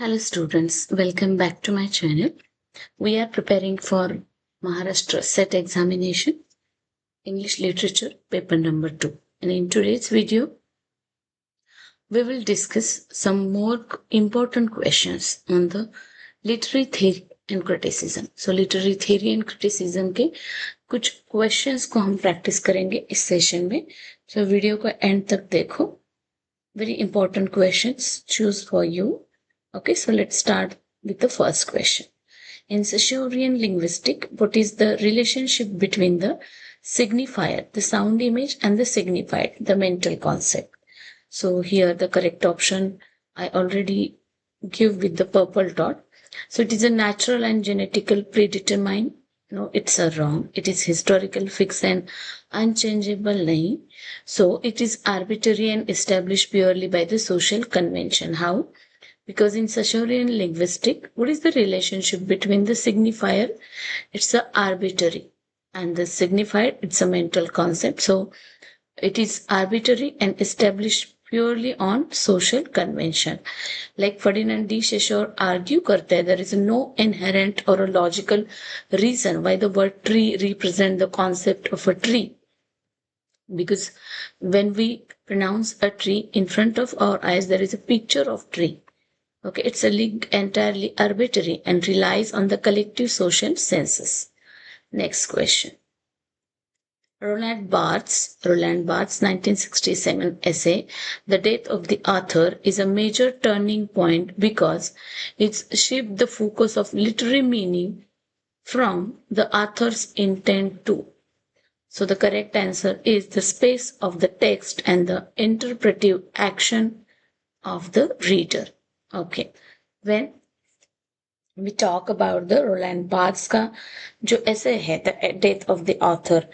Hello students, welcome back to my channel. We are preparing for Maharashtra set examination, English literature, paper number 2. And in today's video, we will discuss some more important questions on the literary theory and criticism. So literary theory and criticism के कुछ questions को हम practice करेंगे इस session में. So video को end तक देखो. Very important questions choose for you. Okay, so let's start with the first question. In Saussurean linguistics, what is the relationship between the signifier, the sound image, and the signified, the mental concept? So here the correct option I already give with the purple dot. So it is a natural and genetical predetermined. No, it's a wrong. It is historical, fixed, and unchangeable. Nahi. So it is arbitrary and established purely by the social convention. How? Because in Saussurean linguistics, what is the relationship between the signifier? It's a arbitrary, and the signified, it's a mental concept. So it is arbitrary and established purely on social convention. Like Ferdinand de Saussure argue करते there is no inherent or a logical reason why the word tree represent the concept of a tree. Because when we pronounce a tree in front of our eyes, there is a picture of tree. Okay, it's a link entirely arbitrary and relies on the collective social senses. Next question. Roland Barthes' 1967 essay, The Death of the Author, is a major turning point because it shifts the focus of literary meaning from the author's intent to. So the correct answer is the space of the text and the interpretive action of the reader. Okay, when we talk about the Roland Barthes का जो essay है, The Death of the Author,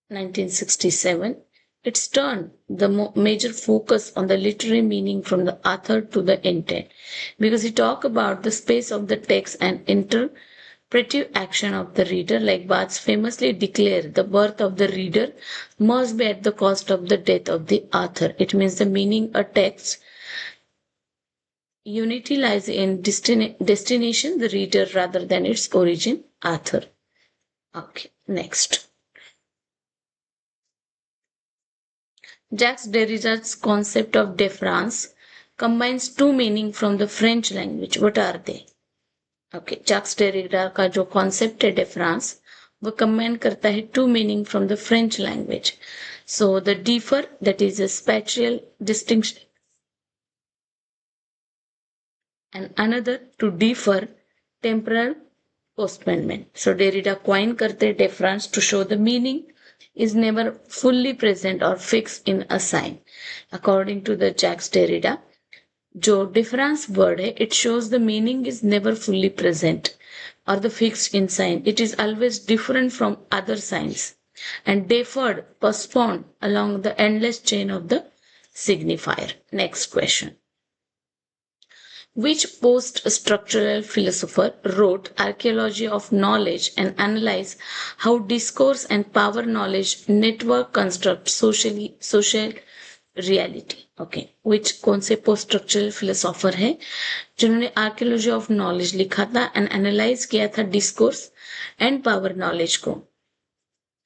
1967, it's turned the major focus on the literary meaning from the author to the intent, because he talk about the space of the text and interpretive action of the reader. Like Barthes famously declared, the birth of the reader must be at the cost of the death of the author. It means the meaning a text unity lies in destination, the reader, rather than its origin, author. Okay, next. Jacques Derrida's concept of deference combines two meanings from the French language. What are they? Okay, Jacques Derrida का जो concept है deference, वो combine करता है two meaning from the French language. So the defer, that is a spatial distinction, and another to defer, temporal postponement. So Derrida coin करते deference to show the meaning is never fully present or fixed in a sign. According to the Jacques Derrida, जो difference word है, it shows the meaning is never fully present or the fixed in sign. It is always different from other signs and deferred, postponed along the endless chain of the signifier. Next question. Which post-structural philosopher wrote Archaeology of Knowledge and analyzed how discourse and power knowledge network construct social reality? Okay, which कौन से post-structural philosopher है जिन्होंने Archaeology of Knowledge लिखा था and analyze किया था discourse and power knowledge को?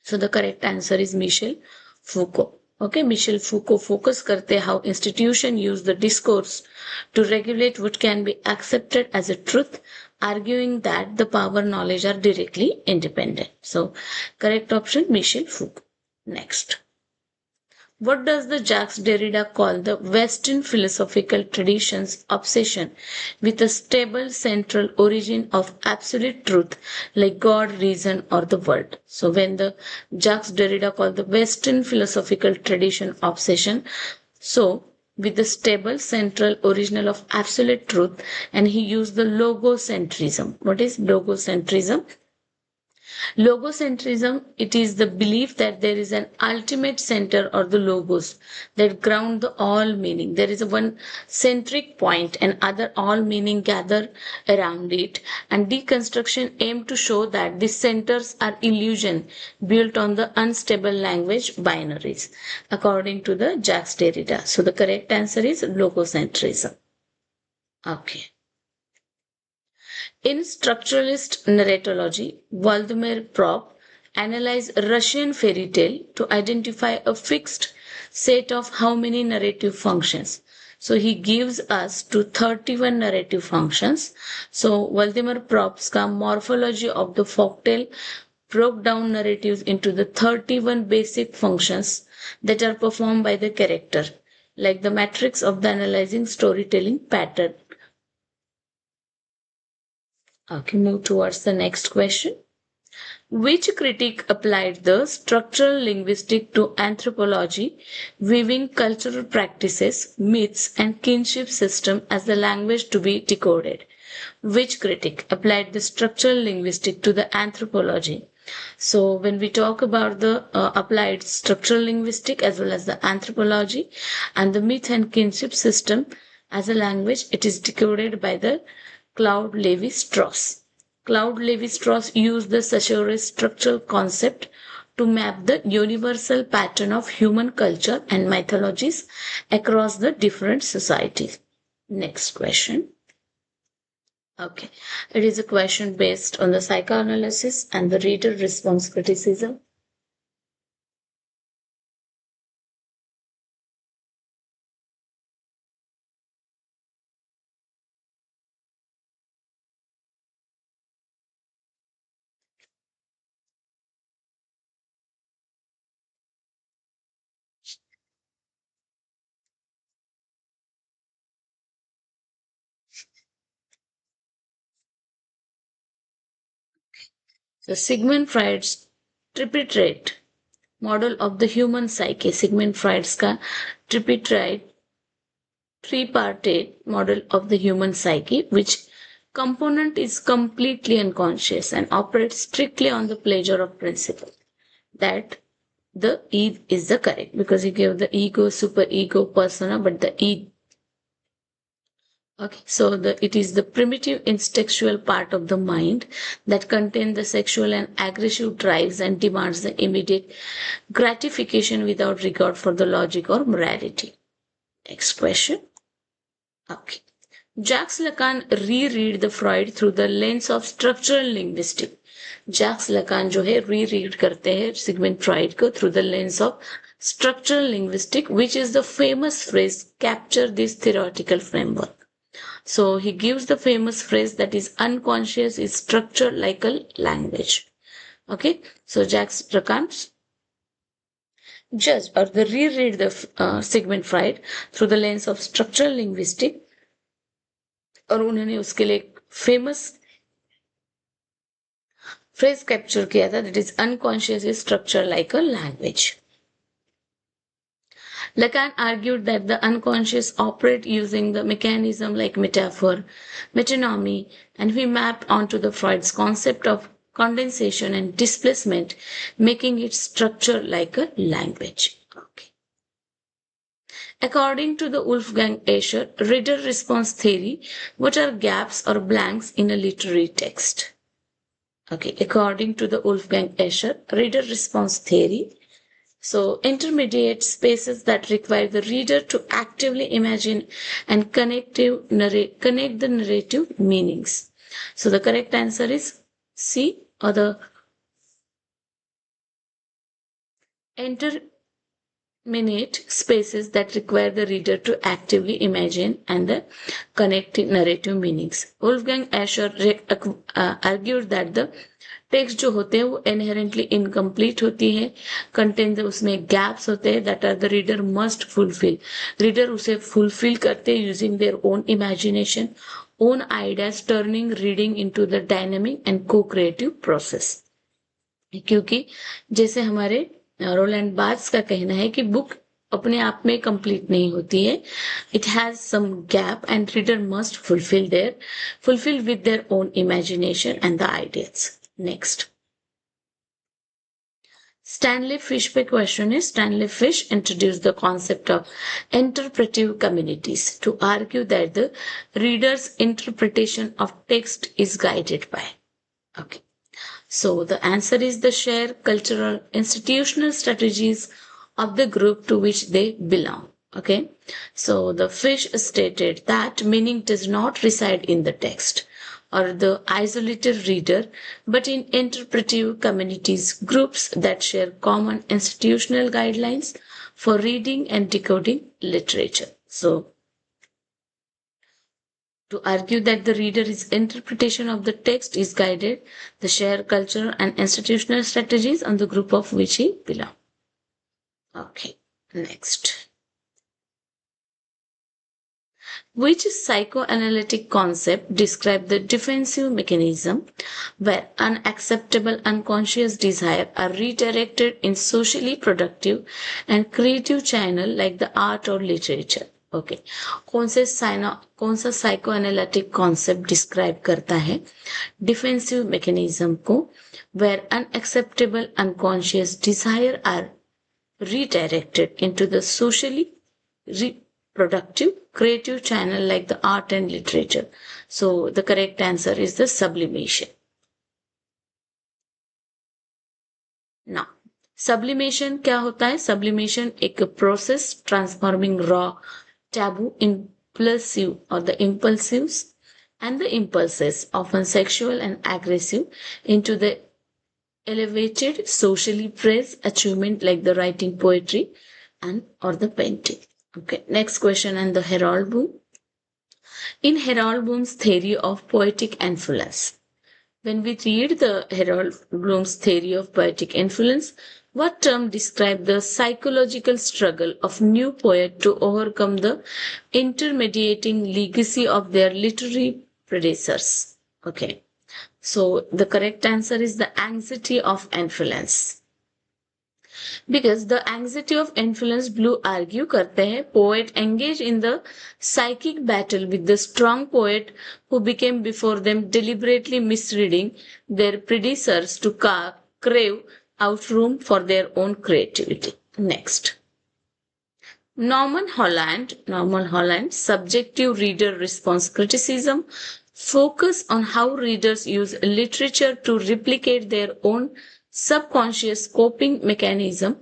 So the correct answer is Michel Foucault. Okay, Michel Foucault focus करते how institution use the discourse to regulate what can be accepted as a truth, arguing that the power knowledge are directly independent. So correct option, Michel Foucault. Next. What does the Jacques Derrida call the Western philosophical tradition's obsession with a stable central origin of absolute truth like God, reason, or the world? So when the Jacques Derrida called the Western philosophical tradition obsession, so with the stable central original of absolute truth, and he used the logocentrism. What is logocentrism? Logocentrism, it is the belief that there is an ultimate center or the logos that ground the all meaning. There is a one centric point and other all meaning gather around it. And deconstruction aim to show that these centers are illusion built on the unstable language binaries, according to the Jacques Derrida. So the correct answer is logocentrism. Okay. In structuralist narratology, Vladimir Prop analyzed Russian fairy tale to identify a fixed set of how many narrative functions. So he gives us to 31 narrative functions. So Vladimir Prop's morphology of the folktale broke down narratives into the 31 basic functions that are performed by the character, like the matrix of the analyzing storytelling pattern. Okay, move towards the next question. Which critic applied the structural linguistic to anthropology, weaving cultural practices, myths, and kinship system as the language to be decoded? Which critic applied the structural linguistic to the anthropology? So when we talk about the applied structural linguistic as well as the anthropology and the myth and kinship system as a language, it is decoded by the Claude Lévi-Strauss. Claude Lévi-Strauss used the Saussure's structural concept to map the universal pattern of human culture and mythologies across the different societies. Next question. Okay, it is a question based on the psychoanalysis and the reader response criticism. So Sigmund Freud's tripartite model of the human psyche, Sigmund Freud's tripartite model of the human psyche, which component is completely unconscious and operates strictly on the pleasure of principle. That the E is the correct, because he gave the ego, super ego, persona, but the E. Okay, so it is the primitive instinctual part of the mind that contains the sexual and aggressive drives and demands the immediate gratification without regard for the logic or morality. Next question. Okay. Jacques Lacan reread the Freud through the lens of structural linguistics. Jacques Lacan जो है reread करते हैं Sigmund Freud को through the lens of structural linguistics, which is the famous phrase capture this theoretical framework. So he gives the famous phrase that is unconscious is structured like a language. Okay, so Jacques Lacan judge or the reread the Sigmund Freud through the lens of structural linguistics, और उन्होंने उसके लिए famous phrase capture किया था, that is unconscious is structure like a language. Lacan argued that the unconscious operate using the mechanism like metaphor, metonymy, and we mapped onto the Freud's concept of condensation and displacement, making it structure like a language. Okay. According to the Wolfgang Escher reader response theory, what are gaps or blanks in a literary text? Okay, according to the Wolfgang Escher reader response theory, so intermediate spaces that require the reader to actively imagine and connect the narrative meanings. So the correct answer is C, or the intermediate spaces that require the reader to actively imagine and the connect narrative meanings. Wolfgang Escher argued that the text जो होते हैं वो inherently incomplete होती है, content उसमें gaps होते हैं that are the reader must fulfill. Reader उसे फुलफिल करते हैं using their own imagination, own ideas, turning reading into the dynamic and co-creative process. क्योंकि जैसे हमारे रोलैंड बार्थ्स का कहना है कि बुक अपने आप में कंप्लीट नहीं होती है, it has some gap and reader must fulfill with their own imagination and the ideas. Next. Stanley Fish पे question is, Stanley Fish introduced the concept of interpretive communities to argue that the reader's interpretation of text is guided by. Okay. So the answer is the shared cultural institutional strategies of the group to which they belong. Okay, so the fish stated that meaning does not reside in the text or the isolated reader, but in interpretive communities, groups that share common institutional guidelines for reading and decoding literature. So, to argue that the reader's interpretation of the text is guided, the shared cultural and institutional strategies on the group of which he belongs. Okay, next. Which psychoanalytic concept describe the defensive mechanism where unacceptable unconscious desire are redirected in socially productive and creative channel like the art or literature? Okay कौन सा psychoanalytic concept describe करता है defensive mechanism को where unacceptable unconscious desire are redirected into the socially productive creative channel like the art and literature. So the correct answer is the sublimation. Now, sublimation क्या होता है? Sublimation एक process transforming raw, taboo, impulsive or the impulsives and the impulses, often sexual and aggressive, into the elevated socially praised achievement like the writing poetry and or the painting. Okay, next question. And the Harold Bloom. In Harold Bloom's theory of poetic influence, when we read the Harold Bloom's theory of poetic influence, what term describes the psychological struggle of new poet to overcome the intermediating legacy of their literary predecessors? Okay, so the correct answer is the anxiety of influence. Because the anxiety of influence, Blue argue करते हैं poet engage in the psychic battle with the strong poet who became before them, deliberately misreading their predecessors to crave out room for their own creativity. Next. Norman Holland, subjective reader response criticism, focus on how readers use literature to replicate their own subconscious coping mechanism.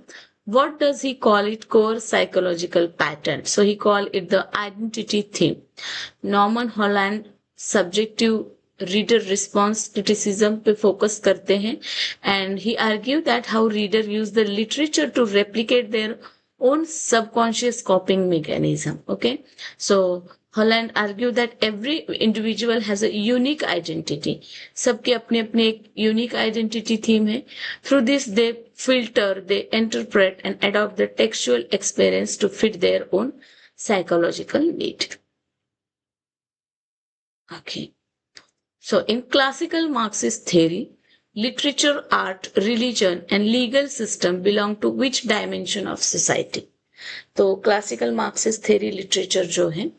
What does he call it? Core psychological pattern. So he called it the identity theme. Norman Holland subjective reader response criticism पे focus करते हैं and he argued that how reader use the literature to replicate their own subconscious coping mechanism. Okay, so Holland argued that every individual has a unique identity. सबके अपने अपने एक unique identity theme है. Through this they filter, they interpret and adopt the textual experience to fit their own psychological need. Okay. So in classical Marxist theory, literature, art, religion and legal system belong to which dimension of society? तो classical Marxist theory literature जो है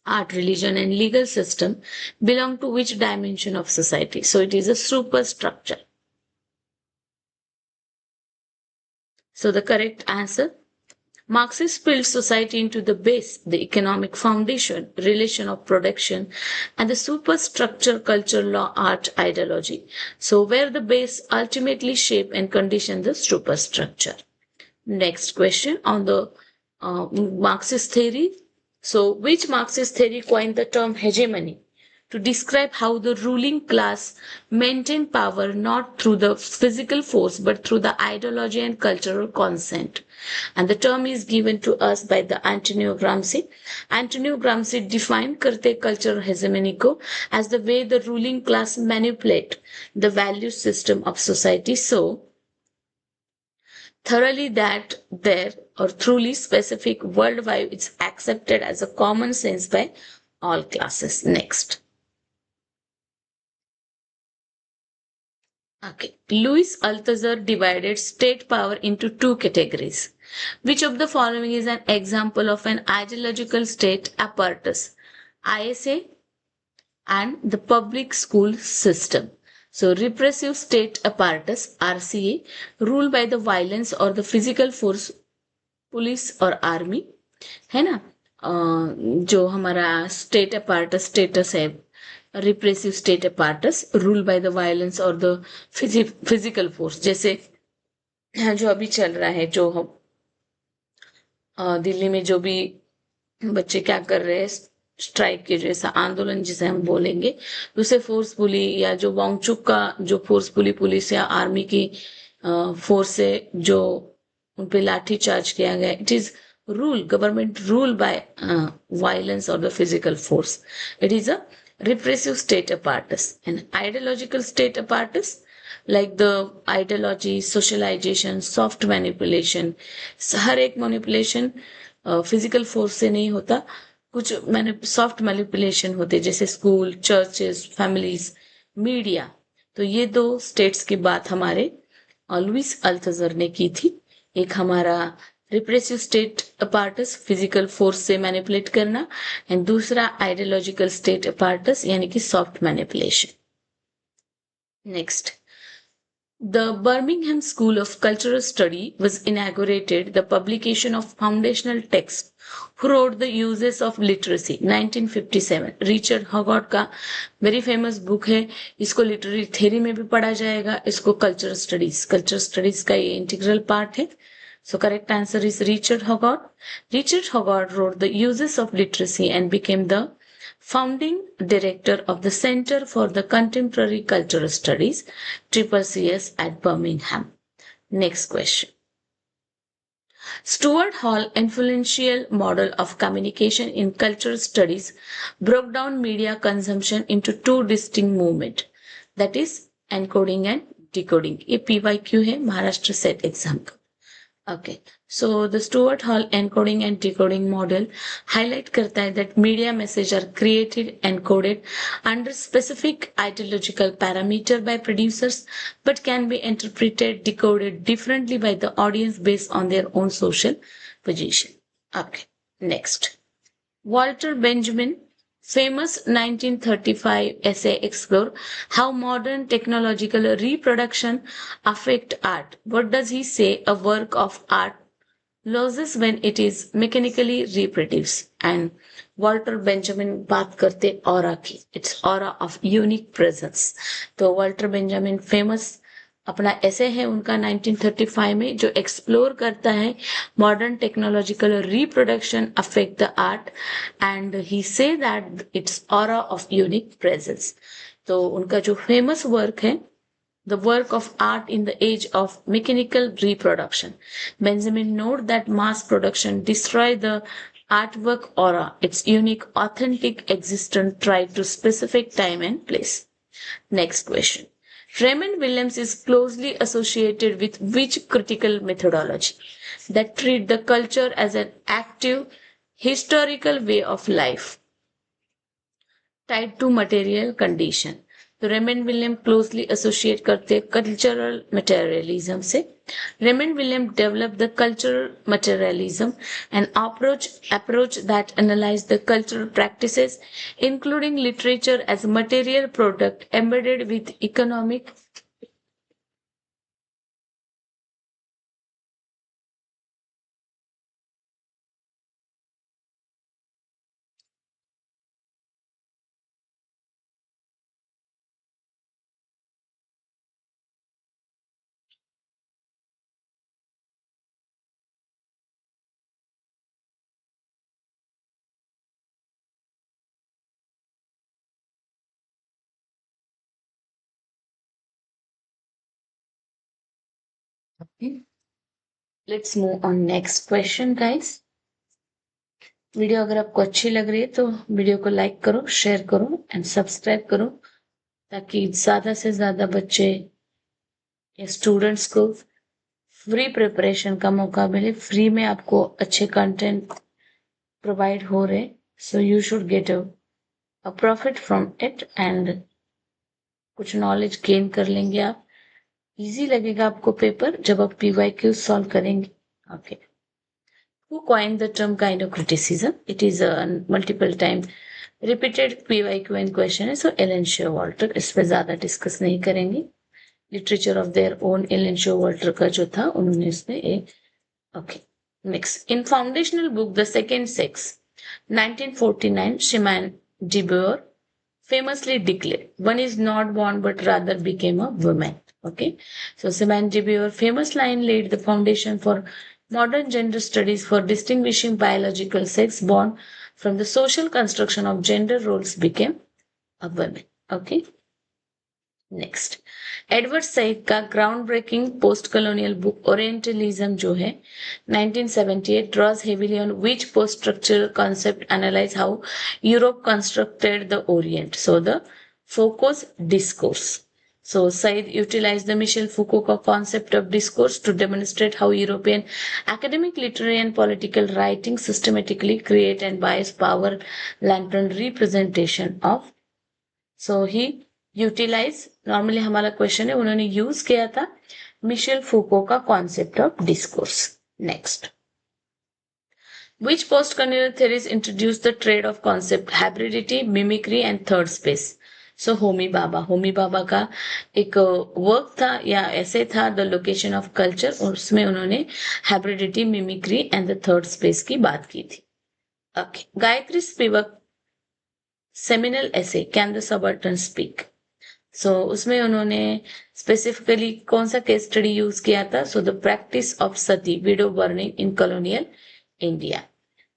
art, religion and legal system belong to which dimension of society? So it is a superstructure. So the correct answer, Marxist built society into the base, the economic foundation, relation of production, and the superstructure culture, law, art, ideology. So where the base ultimately shape and condition the superstructure. Next question on the Marxist theory. So which Marxist theory coined the term hegemony to describe how the ruling class maintained power not through the physical force but through the ideology and cultural consent? And the term is given to us by the Antonio Gramsci. Antonio Gramsci defined करते cultural hegemony को as the way the ruling class manipulate the value system of society so thoroughly that their or truly specific worldview is accepted as a common sense by all classes. Next. Okay. Louis Althusser divided state power into two categories. Which of the following is an example of an ideological state apparatus? ISA and the public school system. So repressive state apparatus RCA ruled by the violence or the physical force police और army है ना जो हमारा state apparatus status है repressive state apparatus rule by the violence और the physical force जैसे जो अभी चल रहा है जो हम दिल्ली में जो भी बच्चे क्या कर रहे हैं, स्ट्राइक के जैसा आंदोलन जिसे हम बोलेंगे, उसे फोर्सफुली, या जो वांगचुक का जो फोर्सफुली पुलिस या आर्मी की फोर्स से जो उन पे लाठी चार्ज किया गया, it is rule, government rule by violence और the physical force. It is a repressive state apparatus. An ideological state apparatus, like the ideology, socialization, soft manipulation. हर एक manipulation फिजिकल फोर्स से नहीं होता, कुछ मैंने सॉफ्ट मैनिपुलेशन होते, जैसे school, churches, families, media. तो ये दो स्टेट्स की बात हमारे लुइस अल्थज़र ने की थी. एक हमारा repressive state apparatus, physical force से मैनिपुलेट करना, एंड दूसरा आइडियोलॉजिकल स्टेट अपार्टस यानी कि soft manipulation. Next, the Birmingham School of Cultural Study was inaugurated the publication of foundational text who wrote the uses of literacy 1957. Richard Hogwarts का very famous book है. इसको literary theory में भी पढ़ा जाएगा, इसको कल्चरल स्टडीज का ये इंटीग्रल पार्ट है. So correct answer is Richard Hoggart. Richard Hoggart wrote the uses of literacy and became the founding director of the Center for the Contemporary Cultural Studies, CCCS at Birmingham. Next question. Stuart Hall's influential model of communication in cultural studies broke down media consumption into two distinct movements, that is encoding and decoding. ये PYQ है Maharashtra set exam का. Okay, so the Stuart Hall encoding and decoding model highlight करता है that media messages are created and coded under specific ideological parameter by producers, but can be interpreted, decoded differently by the audience based on their own social position. Okay, next. Walter Benjamin, famous 1935 essay explore how modern technological reproduction affect art. What does he say? A work of art loses when it is mechanically reproduced. And Walter Benjamin बात करते aura की, it's aura of unique presence. तो Walter Benjamin famous अपना ऐसे है उनका 1935 में, जो एक्सप्लोर करता है modern technological reproduction affect the art, and he say that it's aura of unique presence. तो उनका जो फेमस वर्क है, the work of art in the age of mechanical reproduction. Benjamin noted that mass production destroyed the artwork aura, its unique, authentic existence tied to specific time and place. Next question. Raymond Williams is closely associated with which critical methodology that treat the culture as an active, historical way of life tied to material condition. तो Raymond William closely associate करते cultural materialism से. Raymond William develop the cultural materialism, an approach that analyse the cultural practices including literature as material product embedded with economic let's move on next question guys. Video अगर आपको अच्छी लग रही है तो video को like करो, शेयर करो एंड सब्सक्राइब करो, ताकि ज्यादा से ज्यादा बच्चे या स्टूडेंट्स को फ्री प्रिपरेशन का मौका मिले. फ्री में आपको अच्छे कंटेंट प्रोवाइड हो रहे, so you should get a profit from it, and कुछ नॉलेज गेन कर लेंगे आप. इजी लगेगा आपको पेपर जब आप PYQ सॉल्व करेंगे. Okay. Who coined the term kind of criticism? It is a multiple time repeated PYQ and question है, so Ellen Showalter. इस पे ज्यादा डिस्कस नहीं करेंगे. Literature of their own Elaine Showalter का जो था उन्होंने इसमें एक. Okay, next. In foundational book the second sex 1949, Simone de Beauvoir famously declared, one is not born but rather became a woman. Okay, so Simone de Beauvoir famous line laid the foundation for modern gender studies for distinguishing biological sex born from the social construction of gender roles became a woman. Okay. Next Edward Said का ground breaking post colonial book Orientalism जो है 1978 draws heavily on which post structural concept analyze how Europe constructed the Orient. So the Foucault's discourse. So Said utilized the Michel Foucault concept of discourse to demonstrate how European academic, literary and political writing systematically create and bias power lantern representation of. So he utilise normally हमारा question है उन्होंने use किया था Michel Foucault का concept of discourse. Next which post colonial theories introduce the triad of concept hybridity mimicry and third space. So Homi Bhabha का एक work था या ऐसे था द लोकेशन ऑफ कल्चर और उसमें उन्होंने hybridity mimicry and the third space की बात की थी. ओके गायत्री स्पिवक सेमिनल ऐसे कैन द सबर्टन स्पीक. सो उसमें उन्होंने स्पेसिफिकली कौन सा केस स्टडी यूज किया था. So the practice of sati widow burning in colonial India.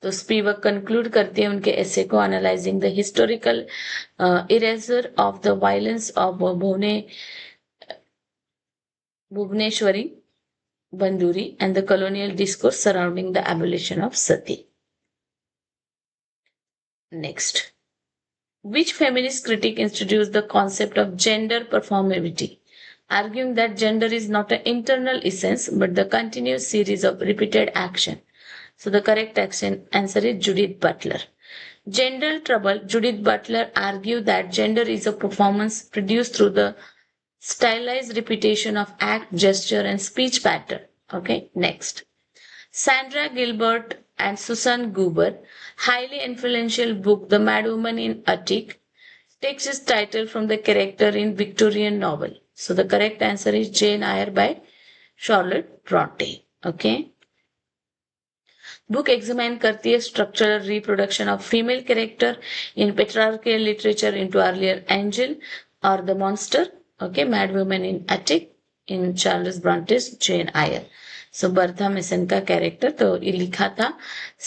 तो स्पीवक कंक्लूड करते हैं उनके एसे को analysing the historical erasure of the violence of Bhuvaneswari Bhaduri and the colonial discourse surrounding the abolition of sati. Next which feminist critic introduced the concept of gender performativity, arguing that gender is not an internal essence but the continuous series of repeated action. So the correct answer is Judith Butler. Gender trouble, Judith Butler argued that gender is a performance produced through the stylized repetition of act, gesture and speech pattern. Okay, next. Sandra Gilbert and Susan Goober highly influential book The Madwoman in Attic takes its title from the character in Victorian novel. So the correct answer is Jane Eyre by Charlotte Bronte. Okay. Book examine करती है structural reproduction of female character in patriarchal literature into earlier angel और the monster. Okay mad women in attic in Charles Bronte's Jane Eyre. So Bertha Mason का character तो ये लिखा था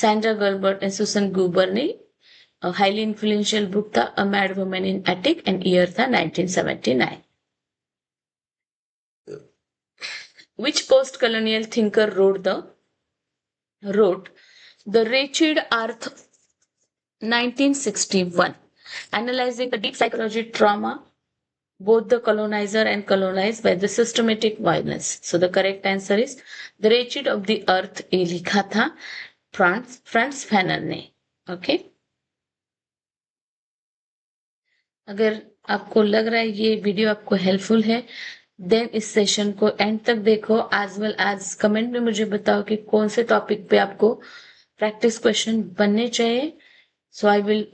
Sandra गलबर्ट and Susan गूबर ने. Highly influential book था a mad women in attic and year था 1979. Which post-colonial thinker wrote The Wretched Earth 1961, analyzing the deep psychology trauma both the colonizer and colonized by the systematic violence. So the correct answer is The Wretched of the Earth. ये लिखा था France Fanon ने. Okay अगर आपको लग रहा है ये वीडियो आपको हेल्पफुल है देन इस सेशन को एंड तक देखो. एज वेल एज कमेंट में मुझे बताओ कि कौन से टॉपिक पे आपको प्रैक्टिस क्वेश्चन बनने चाहिए. So I will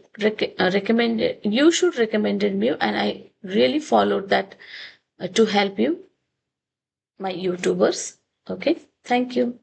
recommend, you should recommend me and I really followed that to help you, my YouTubers. Okay, thank you.